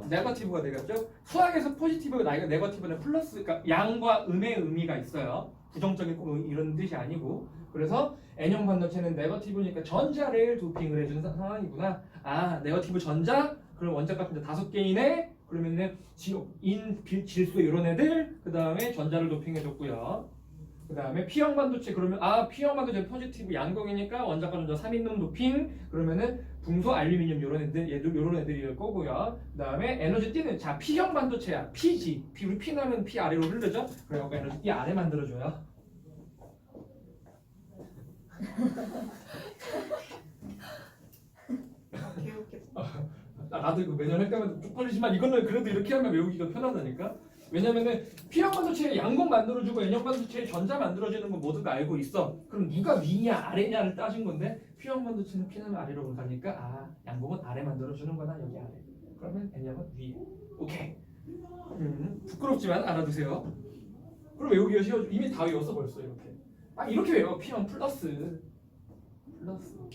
네거티브가 되겠죠? 수학에서 포지티브, 네거티브는 플러스, 그러니까 양과 음의 의미가 있어요. 부정적인 꼭 이런 뜻이 아니고. 그래서 N형 반도체는 네거티브니까 전자를 도핑을 해주는 상황이구나. 아, 네거티브 전자? 그럼 원자값 이제 5개이네? 그러면은 질소 이런 애들, 그 다음에 전자를 도핑해줬고요. 그 다음에 P형 반도체, 그러면 P형 반도체 포지티브 양공이니까 원자과 전자 3인놈 도핑, 그러면은 붕소, 알루미늄 이런 애들일 거고요. 그 다음에 에너지 T는 자 P형 반도체야. P지. 우리 P 나면 P 아래로 흐르죠? 그래갖고 에너지 T 아래 만들어줘요. 나도 이거 매년 할 때마다 쪽팔리지만 이거는 그래도 이렇게 하면 외우기가 편하다니까. 왜냐면은 P형 반도체에 양공 만들어주고 N형 반도체에 전자 만들어주는 건 모두가 알고 있어. 그럼 누가 위냐 아래냐를 따진 건데 P형 반도체는 P 나면 아래로 가니까 양공은 아래 만들어주는 거다. 여기 아래. 그러면 N형은 위에. 오케이. 부끄럽지만 알아두세요. 그럼 외우기가 쉬워. 이미 다 외웠어 벌써 이렇게. 이렇게 외워. P형 플러스.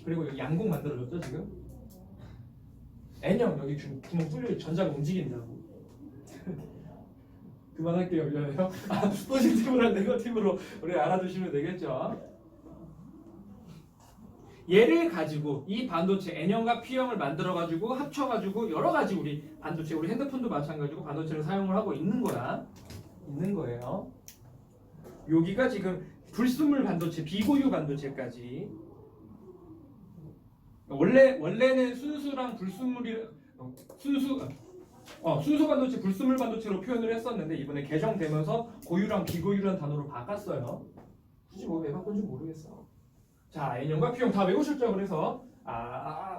그리고 여기 양공 만들어줬죠 지금. N형 여기 구멍 뚫려 전자가 움직인다고. 그만할게요. 미안해요. 포지티브랑 네거티브로 우리 알아두시면 되겠죠. 얘를 가지고 이 반도체 N형과 P형을 만들어가지고 합쳐가지고 여러 가지 우리 반도체, 우리 핸드폰도 마찬가지고 반도체를 사용을 하고 있는 거예요. 여기가 지금 불순물 반도체, 비고유 반도체까지. 원래는 순수랑 불순물이 순수 반도체, 불순물 반도체로 표현을 했었는데 이번에 개정되면서 고유랑 비고유라는 단어로 바꿨어요. 굳이 왜 바꾼지 모르겠어. 자, N형과 P형 다 외우셨죠? 그래서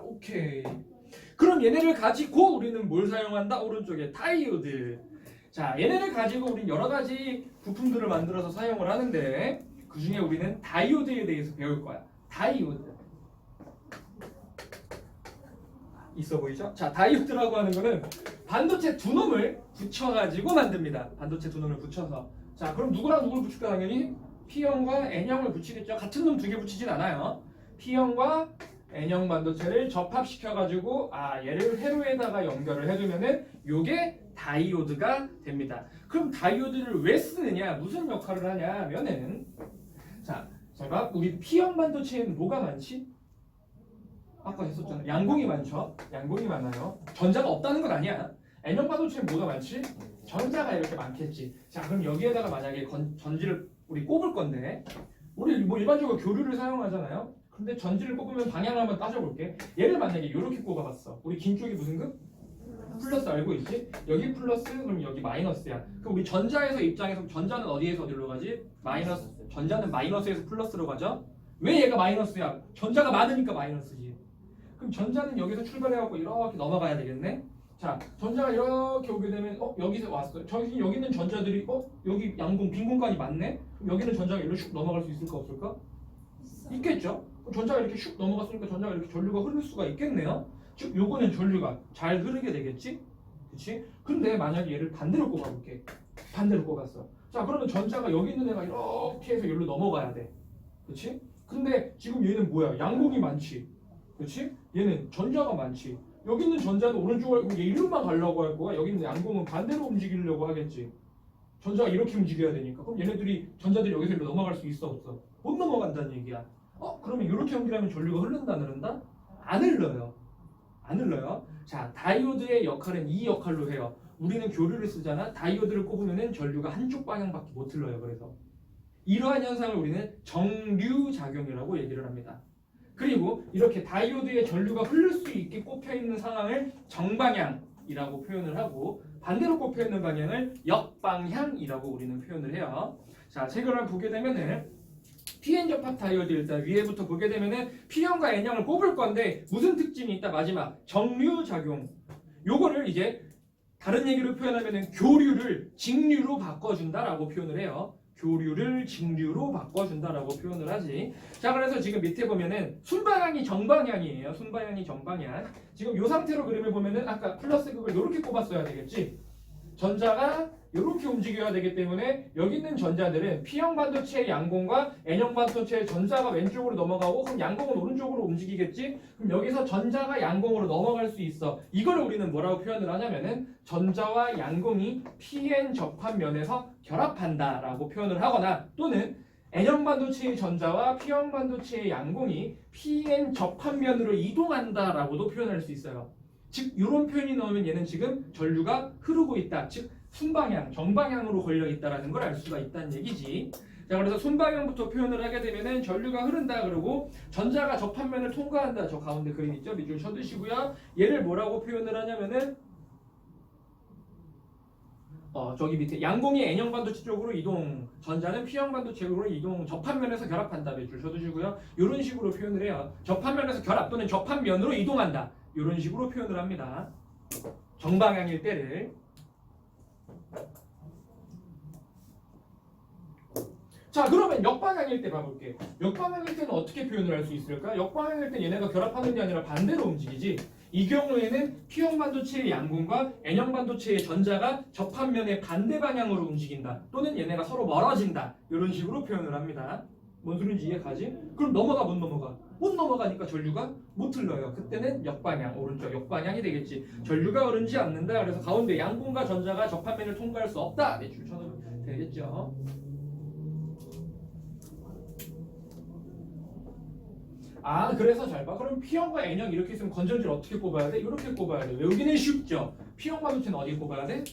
오케이. 그럼 얘네를 가지고 우리는 뭘 사용한다? 오른쪽에 다이오드. 자, 얘네를 가지고 우리는 여러 가지 부품들을 만들어서 사용을 하는데 그 중에 우리는 다이오드에 대해서 배울 거야. 다이오드. 있어 보이죠? 자, 다이오드라고 하는 거는 반도체 두 놈을 붙여가지고 만듭니다. 반도체 두 놈을 붙여서. 자, 그럼 누구랑 누구를 붙일까? 당연히 P형과 N형을 붙이겠죠. 같은 놈 두 개 붙이진 않아요. P형과 N형 반도체를 접합시켜가지고 얘를 회로에다가 연결을 해두면은 요게 다이오드가 됩니다. 그럼 다이오드를 왜 쓰느냐? 무슨 역할을 하냐면은 자, 봐. 우리 P형 반도체에는 뭐가 많지? 아까 했었잖아. 양공이 많죠. 양공이 많아요. 전자가 없다는 건 아니야. N형 반도체는 뭐가 많지? 전자가 이렇게 많겠지. 자, 그럼 여기에다가 만약에 전지를 우리 꼽을 건데 우리 뭐 일반적으로 교류를 사용하잖아요. 근데 전지를 꼽으면 방향을 한번 따져볼게. 얘를 만약에 이렇게 꼽아봤어. 우리 긴 쪽이 무슨 급? 플러스 알고 있지? 여기 플러스 그럼 여기 마이너스야. 그럼 우리 전자에서 입장에서 전자는 어디에서 어디로 가지? 마이너스. 전자는 마이너스에서 플러스로 가죠? 왜 얘가 마이너스야? 전자가 많으니까 마이너스지. 그럼 전자는 여기서 출발해갖고 이렇게 넘어가야 되겠네? 자, 전자가 이렇게 오게 되면 여기서 왔어요. 여기 있는 전자들이 여기 양공 빈 공간이 많네? 그럼 여기는 전자가 이리로 슉 넘어갈 수 있을까 없을까? 있겠죠? 그럼 전자가 이렇게 슉 넘어갔으니까 전자가 이렇게 전류가 흐를 수가 있겠네요? 즉 요거는 전류가 잘 흐르게 되겠지? 그치? 근데 만약에 얘를 반대로 꼽아볼게. 반대로 꼽았어. 자, 그러면 전자가 여기 있는 애가 이렇게 해서 여기로 넘어가야 돼. 그치? 근데 지금 얘는 뭐야? 양공이 많지? 그치? 얘는 전자가 많지? 여기 있는 전자도 오른쪽으로 얘 이름만 가려고 할 거야. 여기 있는 양공은 반대로 움직이려고 하겠지. 전자가 이렇게 움직여야 되니까. 그럼 얘네들이 전자들이 여기서 이리로 넘어갈 수 있어 없어? 못 넘어간다는 얘기야. 그러면 이렇게 연결하면 전류가 흐른다 안 흐른다? 안 흘러요. 안 흘러요. 자, 다이오드의 역할은 이 역할로 해요. 우리는 교류를 쓰잖아. 다이오드를 꼽으면은 전류가 한쪽 방향밖에 못 흘러요. 그래서 이러한 현상을 우리는 정류작용이라고 얘기를 합니다. 그리고 이렇게 다이오드의 전류가 흐를 수 있게 꼽혀 있는 상황을 정방향이라고 표현을 하고 반대로 꼽혀 있는 방향을 역방향이라고 우리는 표현을 해요. 자, 책을 보게 되면은 PN 접합 다이오드 일단 위에부터 보게 되면은 P형과 N형을 꼽을 건데 무슨 특징이 있다? 마지막 정류작용. 요거를 이제 다른 얘기로 표현하면은 교류를 직류로 바꿔준다라고 표현을 해요. 교류를 직류로 바꿔준다라고 표현을 하지. 자, 그래서 지금 밑에 보면은 순방향이 정방향이에요. 순방향이 정방향. 지금 요 상태로 그림을 보면은 아까 플러스 극을 이렇게 꼽았어야 되겠지. 전자가 이렇게 움직여야 되기 때문에 여기 있는 전자들은 P형 반도체의 양공과 N형 반도체의 전자가 왼쪽으로 넘어가고 그럼 양공은 오른쪽으로 움직이겠지? 그럼 여기서 전자가 양공으로 넘어갈 수 있어. 이걸 우리는 뭐라고 표현을 하냐면은 전자와 양공이 PN 접합면에서 결합한다라고 표현을 하거나 또는 N형 반도체의 전자와 P형 반도체의 양공이 PN 접합면으로 이동한다라고도 표현할 수 있어요. 즉 이런 표현이 나오면 얘는 지금 전류가 흐르고 있다. 즉 순방향, 정방향으로 걸려 있다라는 걸 알 수가 있다는 얘기지. 자, 그래서 순방향부터 표현을 하게 되면은 전류가 흐른다 그러고 전자가 접합면을 통과한다. 저 가운데 그림 있죠? 밑줄 쳐두시고요. 얘를 뭐라고 표현을 하냐면은 저기 밑에 양공이 N형 반도체 쪽으로 이동, 전자는 P형 반도체 쪽으로 이동, 접합면에서 결합한다. 밑줄 쳐두시고요. 이런 식으로 표현을 해요. 접합면에서 결합 또는 접합면으로 이동한다. 이런 식으로 표현을 합니다. 정방향일 때를. 자, 그러면 역방향일 때 봐볼게. 역방향일 때는 어떻게 표현을 할 수 있을까? 역방향일 때 얘네가 결합하는 게 아니라 반대로 움직이지. 이 경우에는 P형 반도체의 양공과 N형 반도체의 전자가 접합면의 반대 방향으로 움직인다. 또는 얘네가 서로 멀어진다. 이런 식으로 표현을 합니다. 뭔 소리인지 이해가지? 그럼 넘어가 못 넘어가? 못 넘어가니까 전류가 못 흘러요. 그때는 역방향, 오른쪽 역방향이 되겠지. 전류가 흐르지 않는다. 그래서 가운데 양공과 전자가 접합면을 통과할 수 없다. 네, 줄 쳐도 되겠죠. 그래서 잘 봐. 그럼 P형과 N형 이렇게 있으면 건전지를 어떻게 꼽아야 돼? 이렇게 꼽아야 돼. 외우기는 쉽죠. P형 반도체는 어디에 꼽아야 돼?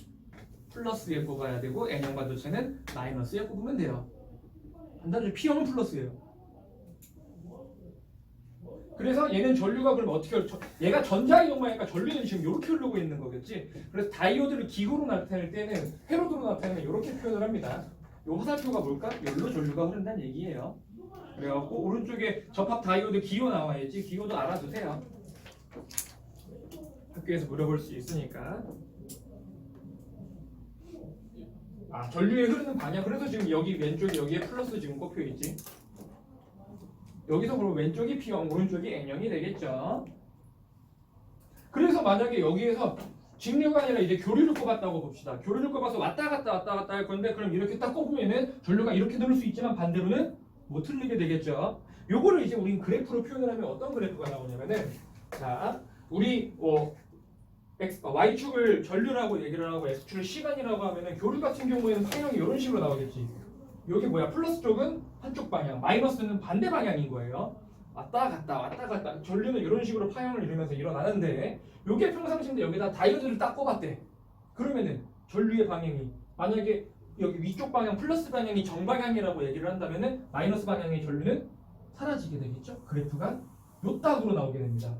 플러스에 꼽아야 되고 N형 반도체는 마이너스에 꼽으면 돼요. 단단히 P형은 플러스예요. 그래서 얘는 전류가 그럼 어떻게 얘가 전자의 경우니까 전류는 지금 이렇게 흐르고 있는 거겠지. 그래서 다이오드를 기호로 나타낼 때는 회로도로 나타내면 이렇게 표현을 합니다. 요 화살표가 뭘까? 여기로 전류가 흐른다는 얘기예요. 그래갖고 오른쪽에 접합 다이오드 기호 나와야지. 기호도 알아두세요. 학교에서 물어볼 수 있으니까. 전류에 흐르는 방향. 그래서 지금 여기 왼쪽에 여기에 플러스 지금 꼽혀 있지. 여기서 그럼 왼쪽이 P형, 오른쪽이 N형이 되겠죠. 그래서 만약에 여기에서 직류가 아니라 이제 교류를 꼽았다고 봅시다. 교류를 꼽아서 왔다 갔다 할 건데 그럼 이렇게 딱 꼽으면은 전류가 이렇게 흐를 수 있지만 반대로는 못 흐르게 되겠죠. 요거를 이제 우린 그래프로 표현을 하면 어떤 그래프가 나오냐면은 자, 우리 Y축을 전류라고 얘기를 하고 X축을 시간이라고 하면은 교류 같은 경우에는 방향이 이런 식으로 나오겠지. 여기 뭐야? 플러스 쪽은 한쪽 방향, 마이너스는 반대 방향인 거예요. 왔다 갔다 왔다 갔다. 전류는 이런 식으로 파형을 이루면서 일어나는데 요게 평상시인데 여기다 다이오드를 딱 꼽았대. 그러면은 전류의 방향이 만약에 여기 위쪽 방향 플러스 방향이 정방향이라고 얘기를 한다면은 마이너스 방향의 전류는 사라지게 되겠죠. 그래프가 요 딱으로 나오게 됩니다.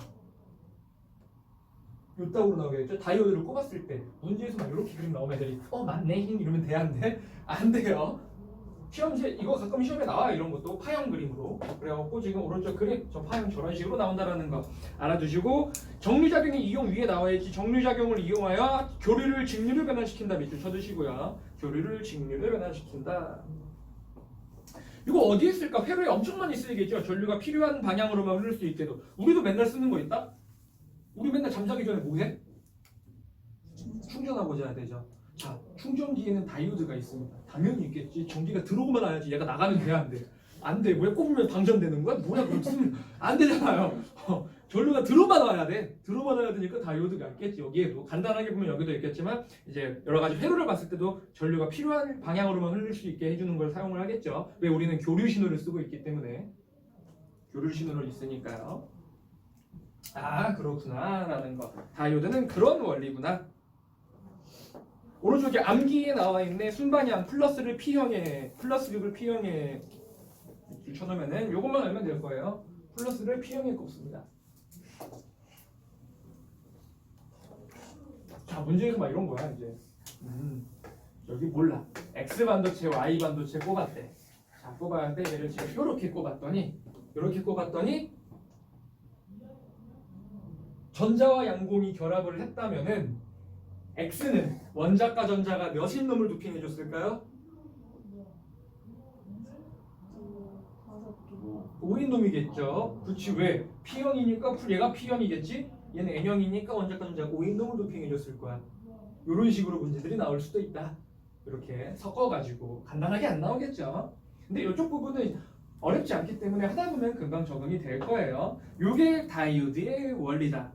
요 딱으로 나오게 되죠. 다이오드를 꼽았을 때 문제에서 막 이렇게 그림 나오면 애들이 맞네 이러면 돼야 안 돼? 안 돼요. 시험지에 이거 가끔 시험에 나와 이런 것도 파형 그림으로. 그래갖고 지금 오른쪽 그림 저 파형 저런 식으로 나온다라는 거 알아두시고 정류작용의 이용 위에 나와야지. 정류작용을 이용하여 교류를 직류를 변환시킨다 밑줄 쳐두시고요. 교류를 직류를 변환시킨다. 이거 어디에 쓸까? 회로에 엄청 많이 쓰이겠죠. 전류가 필요한 방향으로만 흐를 수 있게도. 우리도 맨날 쓰는 거 있다? 우리 맨날 잠자기 전에 뭐 해? 충전하고 자야 되죠. 자, 충전기에는 다이오드가 있습니다. 당연히 있겠지. 전기가 들어오면 와야지. 얘가 나가면 돼야 안 돼. 안 돼. 왜 꼽으면 방전되는 거야? 뭐야? 그럼 쓰면 안 되잖아요. 전류가 들어만 와야 돼. 들어만 와야 되니까 다이오드가 있겠지. 여기에도 간단하게 보면 여기도 있겠지만 이제 여러 가지 회로를 봤을 때도 전류가 필요한 방향으로만 흐를 수 있게 해주는 걸 사용을 하겠죠. 왜? 우리는 교류 신호를 쓰고 있기 때문에. 교류 신호를 있으니까요. 아, 그렇구나 라는 거. 다이오드는 그런 원리구나. 오른쪽에 암기에 나와 있네. 순방향 플러스를 P형에, 플러스를 P형에 쳐놓으면은 요것만 알면 될 거예요. 플러스를 P형에 꼽습니다. 자, 문제에서 막 이런 거야 이제. 여기 몰라. X 반도체, Y 반도체 꼽았대. 자, 꼽아야 돼. 얘를 지금 요렇게 꼽았더니 전자와 양공이 결합을 했다면은 X는 원자과 전자가 몇인 놈을 도핑해줬을까요? 5인 놈이겠죠. 그렇지. 왜? P형이니까 얘가 P형이겠지? 얘는 N형이니까 원자과 전자가 5인 놈을 도핑해줬을 거야. 이런 식으로 문제들이 나올 수도 있다. 이렇게 섞어가지고 간단하게 안 나오겠죠. 근데 이쪽 부분은 어렵지 않기 때문에 하다 보면 금방 적응이 될 거예요. 이게 다이오드의 원리다.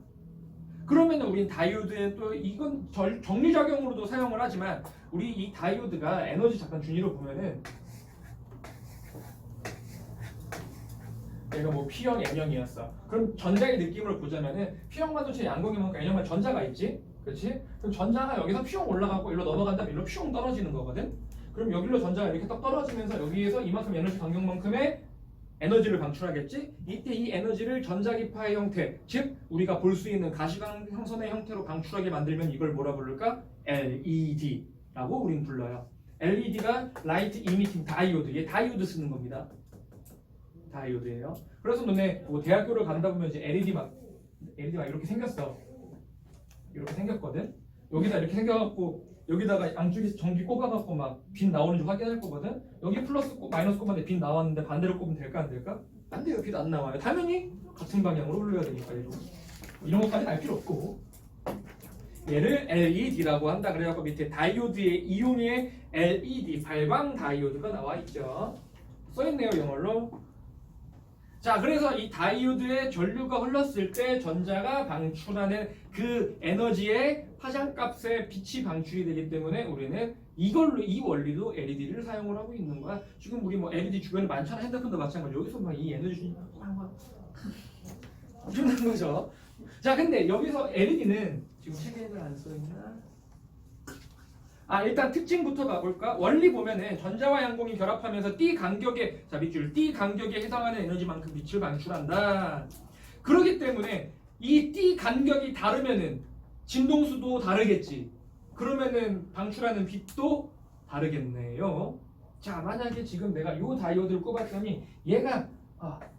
그러면 우린 다이오드에 또 이건 정리작용으로도 사용을 하지만 우리 이 다이오드가 에너지 잠깐 준위로 보면은 얘가 뭐 P형, N형이었어. 그럼 전자의 느낌으로 보자면은 P형 반도체 양공이면 N형만 전자가 있지, 그렇지? 그럼 전자가 여기서 P형 올라가고 일로 넘어간다면 일로 P형 떨어지는 거거든. 그럼 여기로 전자가 이렇게 딱 떨어지면서 여기에서 이만큼 에너지 간격만큼의 에너지를 방출하겠지? 이때 이 에너지를 전자기파의 형태, 즉 우리가 볼 수 있는 가시광선의 형태로 방출하게 만들면 이걸 뭐라 부를까? LED라고 우린 불러요. LED가 Light Emitting Diode, 얘 다이오드 쓰는 겁니다. 다이오드예요. 그래서 너네 뭐 대학교를 간다 보면 이제 LED 막 이렇게 생겼어. 이렇게 생겼거든. 여기다 이렇게 생겨갖고 여기다가 양쪽에서 전기 꼽아갖고 막 빛 나오는지 확인할 거거든. 여기 플러스 마이너스 꼽았는데 빛 나왔는데 반대로 꼽으면 될까 안 될까? 안 돼요. 빛 안 나와요. 당연히 같은 방향으로 흘러야 되니까 이런 것까지는 알 필요 없고. 얘를 LED라고 한다. 그래갖고 밑에 다이오드의 이온의 LED 발광 다이오드가 나와 있죠. 써있네요 영어로. 자, 그래서 이 다이오드에 전류가 흘렀을 때 전자가 방출하는 그 에너지의 파장값에 빛이 방출이 되기 때문에 우리는 이걸로 이 원리로 LED를 사용을 하고 있는 거야. 지금 우리 뭐 LED 주변에 많잖아. 핸드폰도 마찬가지. 여기서 막 이 에너지 엄청난 거죠. 자, 근데 여기서 LED는 지금 책에는 안 써있나? 일단 특징부터 가볼까? 원리 보면은 전자와 양공이 결합하면서 D 간격에, 자 밑줄, D 간격에 해당하는 에너지만큼 빛을 방출한다. 그렇기 때문에 이 D 간격이 다르면은 진동수도 다르겠지. 그러면은 방출하는 빛도 다르겠네요. 자, 만약에 지금 내가 이 다이오드를 꼽았더니 얘가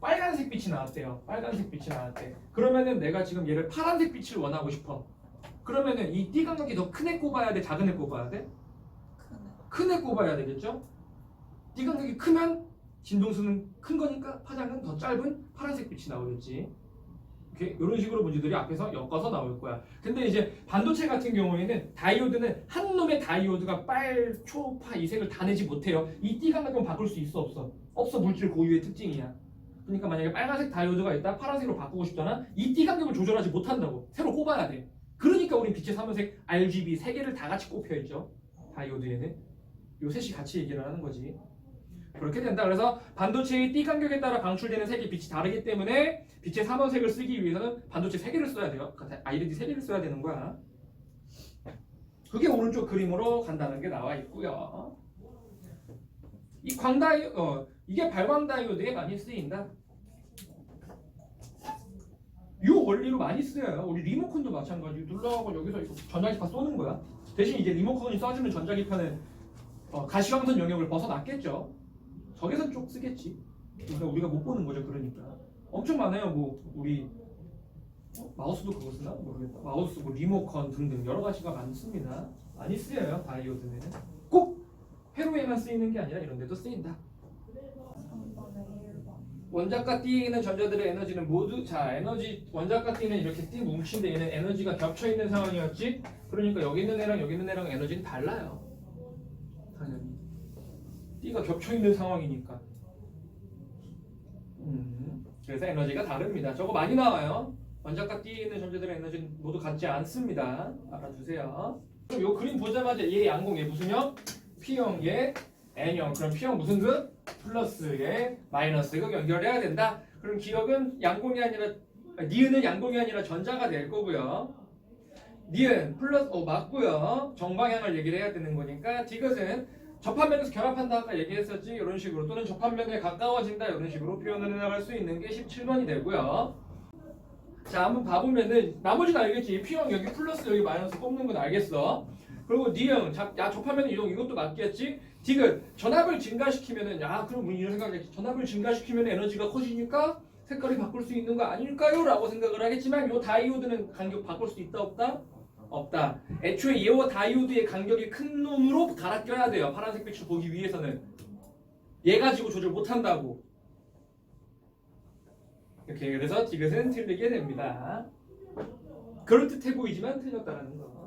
빨간색 빛이 나왔대요. 빨간색 빛이 나왔대. 그러면은 내가 지금 얘를 파란색 빛을 원하고 싶어. 그러면은 이 D 간격이 더 큰 애 꼽아야 돼? 작은 애 꼽아야 돼? 큰 애 꼽아야 되겠죠? D 간격이 크면 진동수는 큰 거니까 파장은 더 짧은 파란색 빛이 나오겠지. 이런 식으로 문제들이 앞에서 엮어서 나올 거야. 근데 이제 반도체 같은 경우에는 다이오드는 한 놈의 다이오드가 빨, 초, 파 이 색을 다 내지 못해요. 이 D 간격은 바꿀 수 있어 없어? 없어. 물질 고유의 특징이야. 그러니까 만약에 빨간색 다이오드가 있다 파란색으로 바꾸고 싶잖아. 이 D 간격을 조절하지 못한다고. 새로 꼽아야 돼. 그러니까 우린 빛의 삼원색 RGB 세 개를 다 같이 꼽혀 있죠. 다이오드에는 요 셋이 같이 얘기를 하는 거지. 그렇게 된다. 그래서 반도체의 띠 간격에 따라 방출되는 색의 빛이 다르기 때문에 빛의 삼원색을 쓰기 위해서는 반도체 세 개를 써야 돼요. 그러니까 LED 세 개를 써야 되는 거야. 그게 오른쪽 그림으로 간다는 게 나와 있고요. 이 이게 발광 다이오드에 많이 쓰인다. 이 원리로 많이 쓰여요. 우리 리모컨도 마찬가지. 눌러가고 여기서 전자기파 쏘는 거야. 대신 이제 리모컨이 쏴주는 전자기파는 가시광선 영역을 벗어났겠죠. 적외선 쪽 쓰겠지. 그러니까 우리가 못 보는 거죠. 그러니까 엄청 많아요. 뭐 우리 마우스도 그거 쓰나 모르겠다. 마우스, 뭐 리모컨 등등 여러 가지가 많습니다. 많이 쓰여요. 다이오드는 꼭 회로에만 쓰이는 게 아니라 이런 데도 쓰인다. 원자과 띠에 있는 전자들의 에너지는 모두 에너지 원자과 띠는 이렇게 띠 뭉친데 얘는 에너지가 겹쳐 있는 상황이었지. 그러니까 여기 있는 애랑 여기 있는 애랑 에너지는 달라요. 당연히 띠가 겹쳐 있는 상황이니까. 그래서 에너지가 다릅니다. 저거 많이 나와요. 원자과 띠에 있는 전자들의 에너지는 모두 같지 않습니다. 알아두세요. 그럼 요 그림 보자마자 얘 양공 얘 무슨 형? P형 얘 N형. 그럼 P형 무슨 극? 플러스에 마이너스 극 연결해야 된다. 그럼 기억은 양공이 아니라 니은은 양공이 아니라 전자가 될 거고요. 니은 플러스 맞고요. 정방향을 얘기를 해야 되는 거니까 디귿은 접합면에서 결합한다 아까 얘기했었지. 이런 식으로 또는 접합면에 가까워진다 이런 식으로 표현을 해나갈 수 있는 게 17번이 되고요. 자 한번 봐보면은 나머지는 알겠지. P형 여기 플러스 여기 마이너스 꼽는 건 알겠어. 그리고 D형 접하면 이동 이것도 맞겠지. 디귿 전압을 증가시키면은 그럼 우리 이런 생각했지. 전압을 증가시키면 에너지가 커지니까 색깔이 바꿀 수 있는 거 아닐까요? 라고 생각을 하겠지만 요 다이오드는 간격 바꿀 수 있다 없다? 없다. 애초에 얘와 다이오드의 간격이 큰 놈으로 갈아 껴야 돼요. 파란색 빛을 보기 위해서는. 얘 가지고 조절 못한다고. 이렇게 그래서 디귿은 틀리게 됩니다. 그럴듯해 보이지만 틀렸다라는 거.